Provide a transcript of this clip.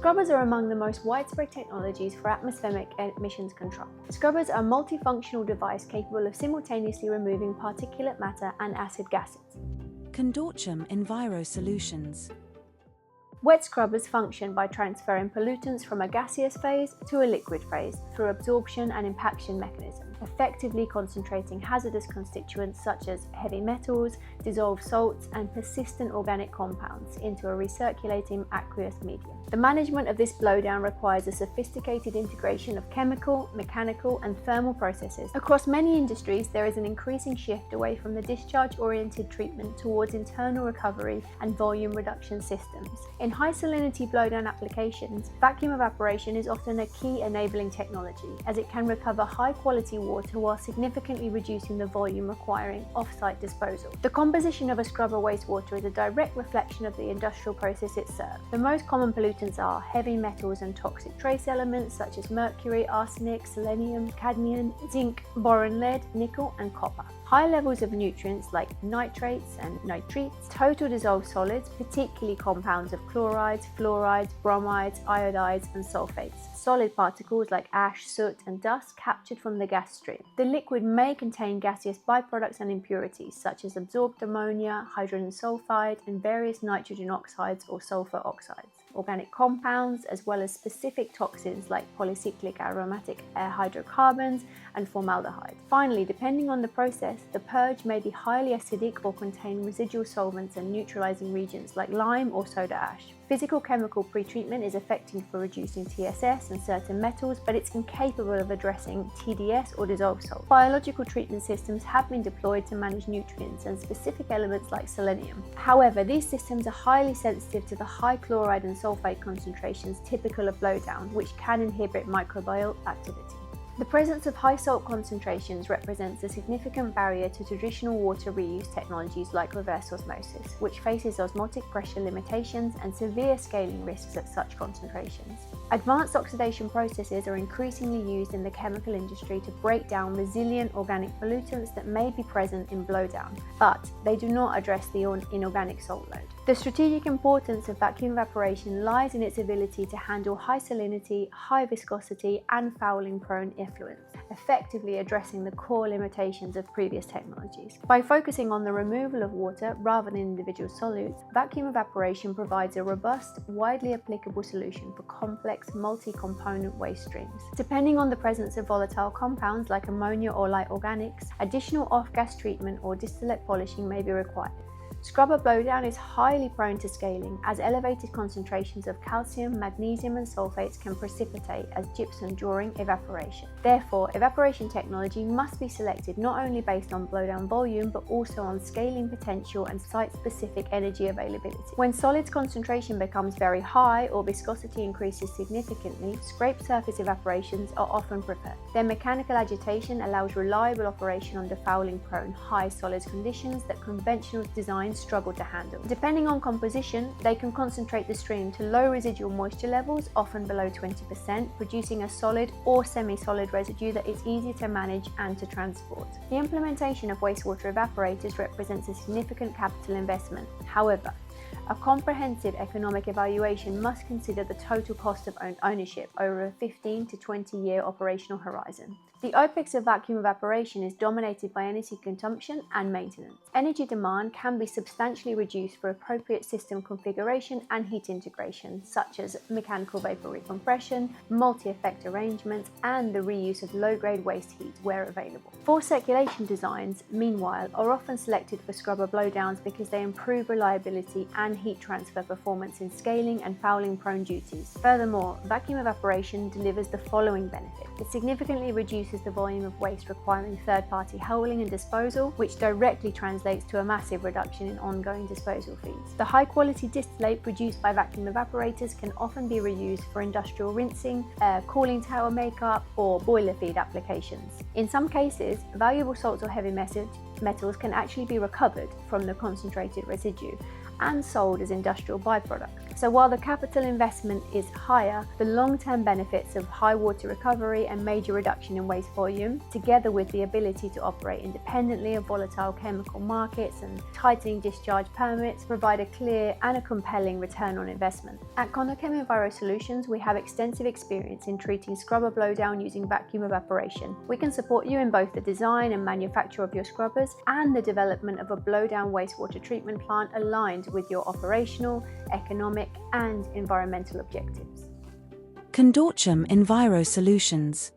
Scrubbers are among the most widespread technologies for atmospheric emissions control. Scrubbers are a multifunctional device capable of simultaneously removing particulate matter and acid gases. Condorchem Enviro Solutions. Wet scrubbers function by transferring pollutants from a gaseous phase to a liquid phase through absorption and impaction mechanism, effectively concentrating hazardous constituents such as heavy metals, dissolved salts, and persistent organic compounds into a recirculating aqueous medium. The management of this blowdown requires a sophisticated integration of chemical, mechanical, and thermal processes. Across many industries, there is an increasing shift away from the discharge-oriented treatment towards internal recovery and volume reduction systems. In high-salinity blowdown applications, vacuum evaporation is often a key enabling technology, as it can recover high-quality water while significantly reducing the volume requiring off-site disposal. The composition of a scrubber wastewater is a direct reflection of the industrial process it serves. The most common pollutants are heavy metals and toxic trace elements such as mercury, arsenic, selenium, cadmium, zinc, boron, lead, nickel, and copper. High levels of nutrients like nitrates and nitrites, total dissolved solids, particularly compounds of chlorides, fluorides, bromides, iodides, and sulfates, solid particles like ash, soot, and dust captured from the gas stream. The liquid may contain gaseous byproducts and impurities such as absorbed ammonia, hydrogen sulfide, and various nitrogen oxides or sulfur oxides, organic compounds, as well as specific toxins like polycyclic aromatic hydrocarbons and formaldehyde. Finally, depending on the process, the purge may be highly acidic or contain residual solvents and neutralizing reagents like lime or soda ash. Physical chemical pretreatment is effective for reducing TSS and certain metals, but it's incapable of addressing TDS or dissolved salt. Biological treatment systems have been deployed to manage nutrients and specific elements like selenium. However, these systems are highly sensitive to the high chloride and sulfate concentrations typical of blowdown, which can inhibit microbial activity. The presence of high salt concentrations represents a significant barrier to traditional water reuse technologies like reverse osmosis, which faces osmotic pressure limitations and severe scaling risks at such concentrations. Advanced oxidation processes are increasingly used in the chemical industry to break down resilient organic pollutants that may be present in blowdown, but they do not address the inorganic salt load. The strategic importance of vacuum evaporation lies in its ability to handle high salinity, high viscosity, and fouling-prone effluents, effectively addressing the core limitations of previous technologies. By focusing on the removal of water rather than individual solutes, vacuum evaporation provides a robust, widely applicable solution for complex, multi-component waste streams. Depending on the presence of volatile compounds like ammonia or light organics, additional off-gas treatment or distillate polishing may be required. Scrubber blowdown is highly prone to scaling, as elevated concentrations of calcium, magnesium, and sulfates can precipitate as gypsum during evaporation. Therefore, evaporation technology must be selected not only based on blowdown volume, but also on scaling potential and site-specific energy availability. When solids concentration becomes very high or viscosity increases significantly, scrape surface evaporations are often preferred. Their mechanical agitation allows reliable operation under fouling-prone, high solids conditions that conventional designs struggle to handle. Depending on composition, they can concentrate the stream to low residual moisture levels, often below 20%, producing a solid or semi-solid residue that is easy to manage and to transport. The implementation of wastewater evaporators represents a significant capital investment. However, a comprehensive economic evaluation must consider the total cost of ownership over a 15 to 20-year operational horizon. The OPEX of vacuum evaporation is dominated by energy consumption and maintenance. Energy demand can be substantially reduced for appropriate system configuration and heat integration, such as mechanical vapor recompression, multi-effect arrangements, and the reuse of low-grade waste heat where available. Forced circulation designs, meanwhile, are often selected for scrubber blowdowns because they improve reliability and heat transfer performance in scaling and fouling-prone duties. Furthermore, vacuum evaporation delivers the following benefit. It significantly reduces the volume of waste requiring third-party hauling and disposal, which directly translates to a massive reduction in ongoing disposal fees. The high-quality distillate produced by vacuum evaporators can often be reused for industrial rinsing, cooling tower makeup, or boiler feed applications. In some cases, valuable salts or heavy metals can actually be recovered from the concentrated residue, and sold as industrial byproduct. So while the capital investment is higher, the long-term benefits of high water recovery and major reduction in waste volume, together with the ability to operate independently of volatile chemical markets and tightening discharge permits, provide a clear and a compelling return on investment. At Condorchem Enviro Solutions, we have extensive experience in treating scrubber blowdown using vacuum evaporation. We can support you in both the design and manufacture of your scrubbers and the development of a blowdown wastewater treatment plant aligned with your operational, economic, and environmental objectives. Condorchem Enviro Solutions.